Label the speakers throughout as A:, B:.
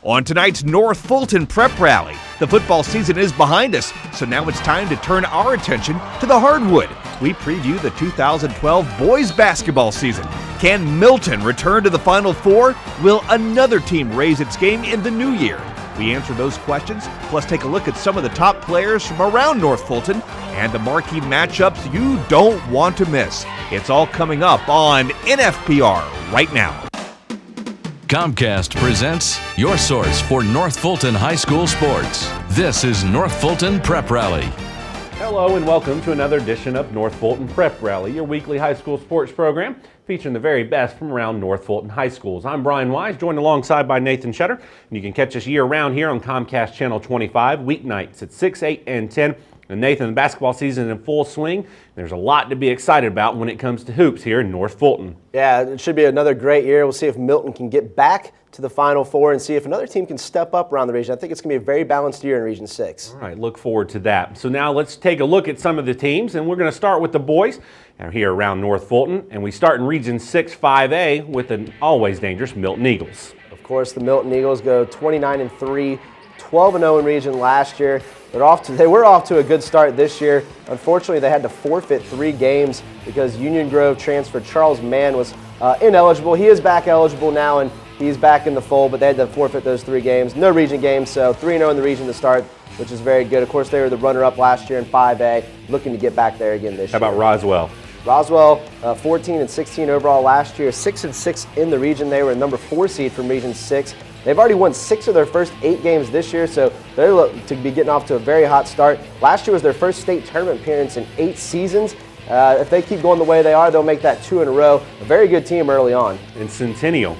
A: On tonight's North Fulton Prep Rally, the football season is behind us, so now it's time to turn our attention to the hardwood. We preview the 2012 boys basketball season. Can Milton return to the Final Four? Will another team raise its game in the new year? We answer those questions, plus take a look at some of the top players from around North Fulton and the marquee matchups you don't want to miss. It's all coming up on NFPR right now.
B: Comcast presents your source for North Fulton High School sports. This is North Fulton Prep Rally.
C: Hello and welcome to another edition of North Fulton Prep Rally, your weekly high school sports program featuring the very best from around North Fulton High Schools. I'm Brian Wise, joined alongside by Nathan Shutter, and you can catch us year-round here on Comcast Channel 25, weeknights at 6, 8, and 10. And Nathan, the basketball season is in full swing. There's a lot to be excited about when it comes to hoops here in North Fulton.
D: Yeah, it should be another great year. We'll see if Milton can get back to the Final Four and see if another team can step up around the region. I think it's going to be a very balanced year in Region 6.
C: All right, look forward to that. So now let's take a look at some of the teams, and we're going to start with the boys here around North Fulton. And we start in Region 6 5A with an always dangerous Milton Eagles.
D: Of course, the Milton Eagles go 29-3, 12-0 in region last year. They were off to a good start this year. Unfortunately, they had to forfeit 3 games because Union Grove transfer Charles Mann was ineligible. He is back eligible now, and he's back in the fold, but they had to forfeit those 3 games. No region games, so 3-0 in the region to start, which is very good. Of course, they were the runner-up last year in 5A, looking to get back there again this year.
C: How about Roswell?
D: Roswell, 14-16 overall last year, 6-6 in the region. They were a number 4 seed from Region 6. They've already won 6 of their first 8 games this year, so they're looking to be getting off to a very hot start. Last year was their first state tournament appearance in 8 seasons. If they keep going the way they are, they'll make that 2 in a row. A very good team early on.
C: And Centennial.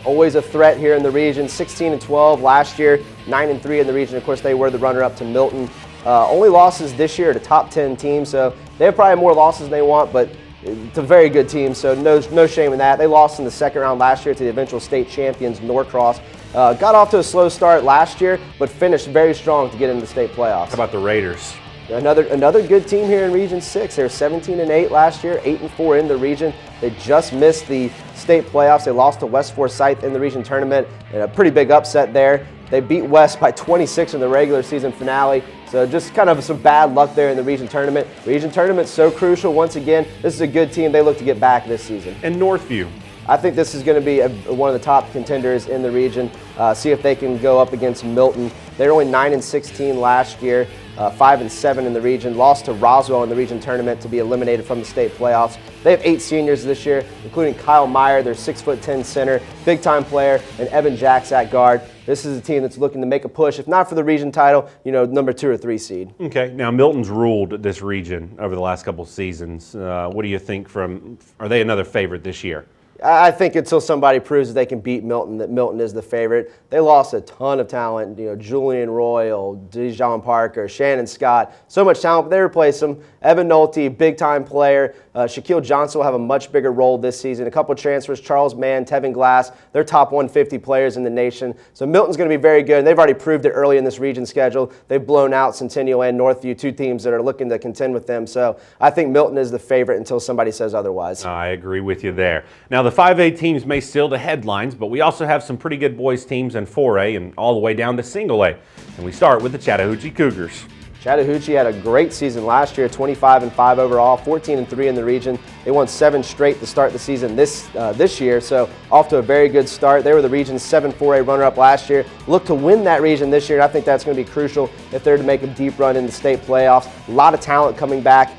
D: Always a threat here in the region, 16-12 last year, 9-3 in the region. Of course, they were the runner-up to Milton. Only losses this year to top 10 teams, so they have probably more losses than they want, but it's a very good team, so no shame in that. They lost in the second round last year to the eventual state champions, Norcross. Got off to a slow start last year, but finished very strong to get into the state playoffs.
C: How about the Raiders?
D: Another good team here in Region 6. They were 17-8 last year, 8-4 in the region. They just missed the state playoffs. They lost to West Forsyth in the region tournament, and a pretty big upset there. They beat West by 26 in the regular season finale. So just kind of some bad luck there in the region tournament. Region tournament's so crucial. Once again, this is a good team. They look to get back this season.
C: And Northview.
D: I think this is going to be one of the top contenders in the region. See if they can go up against Milton. They were only 9-16 last year, 5-7 in the region. Lost to Roswell in the region tournament to be eliminated from the state playoffs. They have 8 seniors this year, including Kyle Meyer, their 6'10" center, big-time player, and Evan Jacks at guard. This is a team that's looking to make a push, if not for the region title, number 2 or 3 seed.
C: Okay, now Milton's ruled this region over the last couple of seasons. What do you think are they another favorite this year?
D: I think until somebody proves that they can beat Milton, that Milton is the favorite. They lost a ton of talent, Julian Royal, Dijon Parker, Shannon Scott, so much talent, but they replaced them. Evan Nolte, big-time player. Shaquille Johnson will have a much bigger role this season. A couple of transfers, Charles Mann, Tevin Glass, they're top 150 players in the nation. So Milton's going to be very good, and they've already proved it early in this region schedule. They've blown out Centennial and Northview, 2 teams that are looking to contend with them. So I think Milton is the favorite until somebody says otherwise.
C: I agree with you there. Now the 5A teams may steal the headlines, but we also have some pretty good boys teams in 4A and all the way down to single A. And we start with the Chattahoochee Cougars.
D: Chattahoochee had a great season last year, 25-5 overall, 14-3 in the region. They won 7 straight to start the season this year, so off to a very good start. They were the region's 7-4A runner-up last year. Look to win that region this year, and I think that's going to be crucial if they're to make a deep run in the state playoffs. A lot of talent coming back.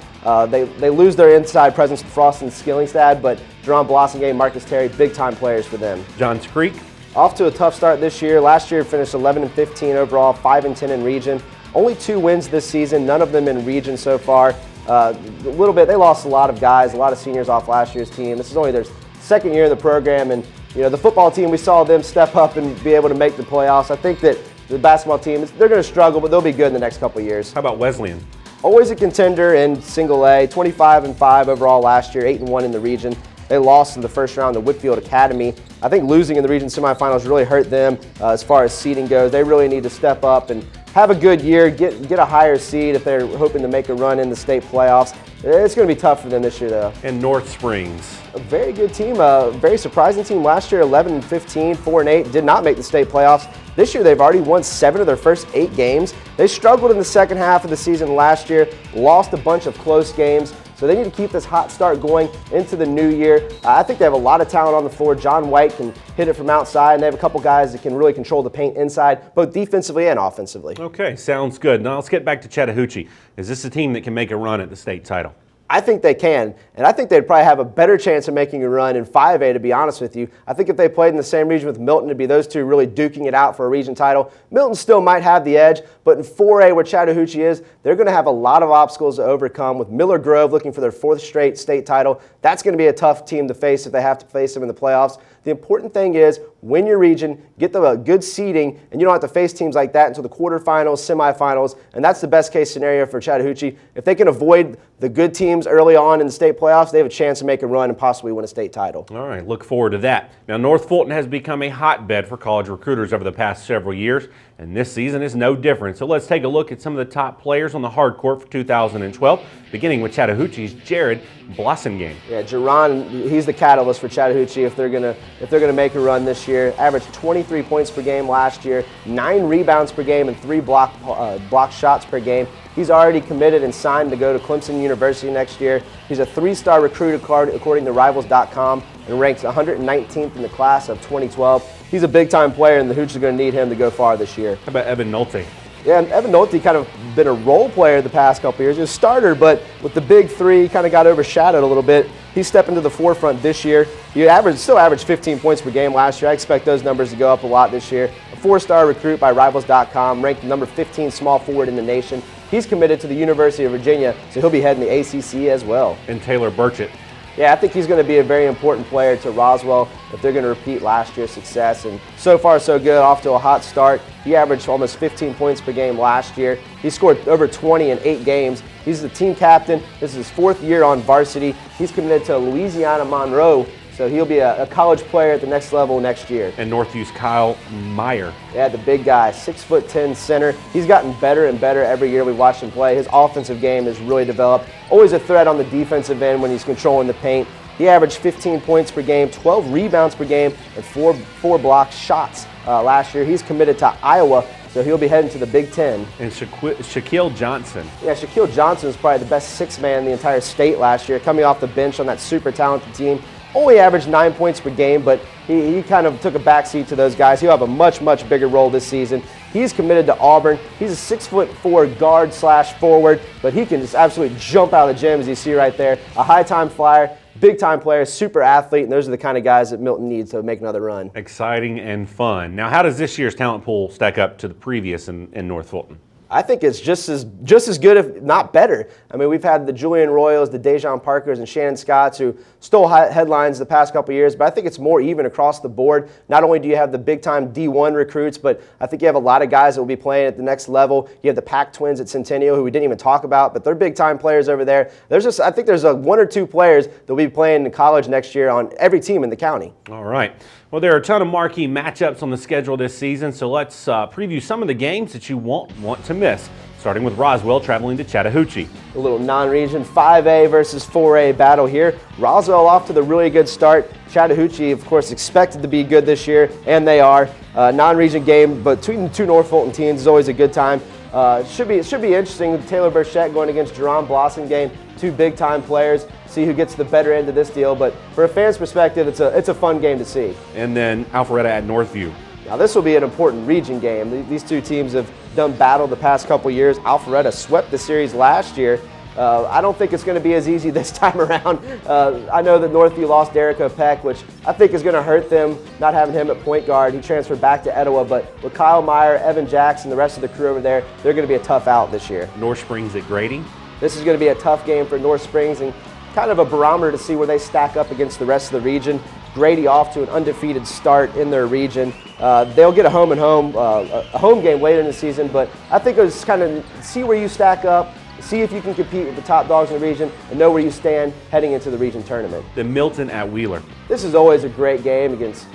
D: They lose their inside presence to Frost and Skillingstad, but Jerron Blossingame, Marcus Terry, big-time players for them.
C: Johns Creek.
D: Off to a tough start this year. Last year finished 11-15 overall, 5-10 in region. Only 2 wins this season, none of them in region so far. A little bit, they lost a lot of guys, a lot of seniors off last year's team. This is only their second year in the program, and the football team, we saw them step up and be able to make the playoffs. I think that the basketball team, they're going to struggle, but they'll be good in the next couple of years.
C: How about Wesleyan?
D: Always a contender in single A, 25-5 overall last year, 8-1 in the region. They lost in the first round to Whitfield Academy. I think losing in the region semifinals really hurt them as far as seeding goes. They really need to step up and have a good year, get a higher seed if they're hoping to make a run in the state playoffs. It's going to be tough for them this year, though.
C: And North Springs.
D: A very good team, a very surprising team last year, 11-15, 4-8, did not make the state playoffs. This year they've already won 7 of their first 8 games. They struggled in the second half of the season last year, lost a bunch of close games. So they need to keep this hot start going into the new year. I think they have a lot of talent on the floor. John White can hit it from outside, and they have a couple guys that can really control the paint inside, both defensively and offensively.
C: Okay, sounds good. Now let's get back to Chattahoochee. Is this a team that can make a run at the state title?
D: I think they can, and I think they'd probably have a better chance of making a run in 5A, to be honest with you. I think if they played in the same region with Milton, it'd be those two really duking it out for a region title. Milton still might have the edge, but in 4A, where Chattahoochee is, they're going to have a lot of obstacles to overcome, with Miller Grove looking for their 4th straight state title. That's going to be a tough team to face if they have to face them in the playoffs. The important thing is win your region, get them a good seeding, and you don't have to face teams like that until the quarterfinals, semifinals, and that's the best case scenario for Chattahoochee. If they can avoid the good teams early on in the state playoffs, they have a chance to make a run and possibly win a state title.
C: All right, look forward to that. Now, North Fulton has become a hotbed for college recruiters over the past several years, and this season is no different. So let's take a look at some of the top players on the hard court for 2012, beginning with Chattahoochee's Jared Blossengame.
D: Yeah, Jerron, he's the catalyst for Chattahoochee if they're gonna make a run this year. Averaged 23 points per game last year, 9 rebounds per game, and 3 block shots per game. He's already committed and signed to go to Clemson University next year. He's a 3-star recruit according to Rivals.com and ranks 119th in the class of 2012. He's a big-time player, and the Hooch are going to need him to go far this year.
C: How about Evan Nolte?
D: Yeah, and Evan Nolte kind of been a role player the past couple years. He was a starter, but with the big 3, he kind of got overshadowed a little bit. He's stepping to the forefront this year. He still averaged 15 points per game last year. I expect those numbers to go up a lot this year. A 4-star recruit by Rivals.com, ranked number 15 small forward in the nation. He's committed to the University of Virginia, so he'll be heading the ACC as well.
C: And Taylor Burchett.
D: Yeah, I think he's going to be a very important player to Roswell if they're going to repeat last year's success. And so far, so good, off to a hot start. He averaged almost 15 points per game last year. He scored over 20 in 8 games. He's the team captain. This is his 4th year on varsity. He's committed to Louisiana Monroe, so he'll be a college player at the next level next year.
C: And Northview's Kyle Meyer.
D: Yeah, the big guy, 6'10" center. He's gotten better and better every year we watched him play. His offensive game has really developed. Always a threat on the defensive end when he's controlling the paint. He averaged 15 points per game, 12 rebounds per game, and 4 block shots last year. He's committed to Iowa, so he'll be heading to the Big Ten.
C: And Shaquille Johnson.
D: Yeah, Shaquille Johnson was probably the best 6-man in the entire state last year, coming off the bench on that super talented team. Only averaged 9 points per game, but he kind of took a backseat to those guys. He'll have a much, much bigger role this season. He's committed to Auburn. He's a 6'4" guard/forward, but he can just absolutely jump out of the gym, as you see right there. A high-time flyer, big-time player, super athlete, and those are the kind of guys that Milton needs to make another run.
C: Exciting and fun. Now, how does this year's talent pool stack up to the previous in North Fulton?
D: I think it's just as good, if not better. I mean, we've had the Julian Royals, the Dejan Parkers, and Shannon Scotts who stole headlines the past couple of years, but I think it's more even across the board. Not only do you have the big-time D1 recruits, but I think you have a lot of guys that will be playing at the next level. You have the Pac Twins at Centennial, who we didn't even talk about, but they're big-time players over there. I think there's 1 or 2 players that will be playing in college next year on every team in the county.
C: All right. Well, there are a ton of marquee matchups on the schedule this season, so let's preview some of the games that you won't want to miss, starting with Roswell traveling to Chattahoochee.
D: A little non-region 5A versus 4A battle here. Roswell off to the really good start. Chattahoochee, of course, expected to be good this year, and they are. Non-region game, but between the 2 North Fulton teams is always a good time. It should be interesting with Taylor Burchett going against Jerron Blossengame, 2 big-time players. See who gets the better end of this deal, but for a fan's perspective, it's a fun game to see.
C: And then Alpharetta at Northview.
D: Now this will be an important region game. These 2 teams have done battle the past couple years. Alpharetta swept the series last year. I don't think it's going to be as easy this time around. I know that Northview lost Erica Peck, which I think is going to hurt them, not having him at point guard. He transferred back to Etowah, but with Kyle Meyer, Evan Jackson, the rest of the crew over there, they're going to be a tough out this year.
C: North Springs at Grady.
D: This is going to be a tough game for North Springs and kind of a barometer to see where they stack up against the rest of the region. Grady off to an undefeated start in their region. They'll get a home game later in the season, but I think it was kind of see where you stack up, see if you can compete with the top dogs in the region, and know where you stand heading into the region tournament.
C: The Milton at Wheeler.
D: This is always a great game against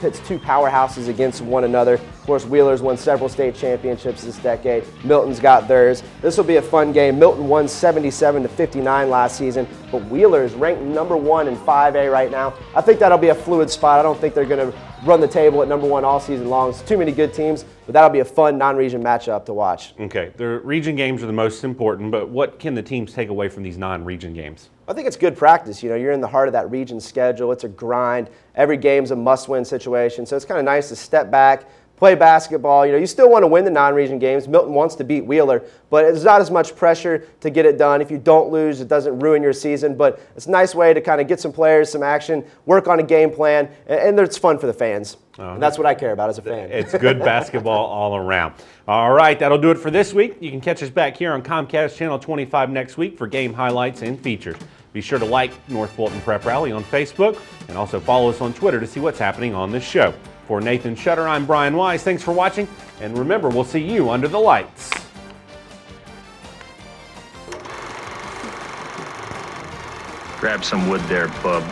D: pits 2 powerhouses against one another. course, Wheeler's won several state championships this decade. Milton's got theirs. This will be a fun game. Milton won 77-59 last season, but Wheeler is ranked number 1 in 5A right now. I think that'll be a fluid spot. I don't think they're going to run the table at number 1 all season long. It's too many good teams, but that'll be a fun non-region matchup to watch.
C: Okay, the region games are the most important, but what can the teams take away from these non-region games?
D: I think it's good practice. You know, you're in the heart of that region schedule. It's a grind. Every game's a must-win situation, so it's kind of nice to step back, play basketball. You know, you still want to win the non-region games. Milton wants to beat Wheeler, but it's not as much pressure to get it done. If you don't lose, it doesn't ruin your season, but it's a nice way to kind of get some players, some action, work on a game plan, and it's fun for the fans. And that's what I care about as a fan.
C: It's good basketball all around. All right, that'll do it for this week. You can catch us back here on Comcast Channel 25 next week for game highlights and features. Be sure to like North Fulton Prep Rally on Facebook and also follow us on Twitter to see what's happening on this show. For Nathan Shutter, I'm Brian Wise. Thanks for watching, and remember, we'll see you under the lights.
E: Grab some wood there, bub.